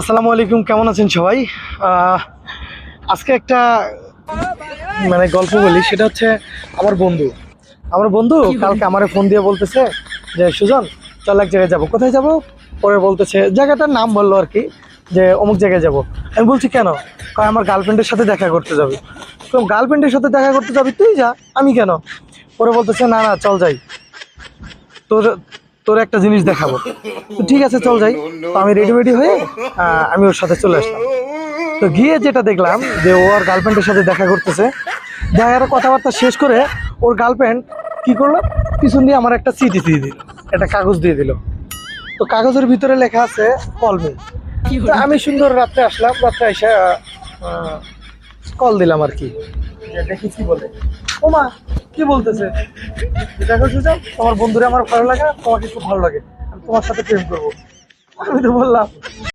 আসসালামু আলাইকুম, কেমন আছেন সবাই? আজকে একটা গল্প বলি। সেটা হচ্ছে আমার বন্ধু কালকে আমারে ফোন দিয়ে বলতেছে যে সুজন, চল এক জায়গায় যাবো। কোথায় যাব? পরে বলতেছে জায়গাটার নাম বললো আর কি, যে অমুক জায়গায় যাব। আমি বলছি কেন? কয় আমার গার্লফ্রেন্ডের সাথে দেখা করতে যাবি। তো গার্লফ্রেন্ডের সাথে দেখা করতে যাবি তুই, যা, আমি কেন? পরে বলতেছে না না, চল যাই, তোর তোর একটা জিনিস দেখাবো। তো ঠিক আছে, চল যাই। তো আমি রেডি হয়ে আমি ওর সাথে চলে আসলাম। তো গিয়ে যেটা দেখলাম যে ও আর গার্লফ্রেন্ডের সাথে দেখা করতেছে। দেখার কথাবার্তা শেষ করে ওর গার্লফ্রেন্ড কি করলো, পিছন দিয়ে আমার একটা চিঠি দিয়ে দিল, একটা কাগজ দিয়ে দিল। তো কাগজের ভিতরে লেখা আছে কল মি। তো আমি সুন্দর রাত্রে আসলাম, রাত্রে এসে কল দিলাম আর কি, যে দেখি কি বলে। ওমা, কি বলতেছে? দেখো সুজন, তোমার বন্ধুরা আমার ভালো লাগে, তোমাকে খুব ভালো লাগে, আমি তোমার সাথে প্রেম করবো। আমি তো বললাম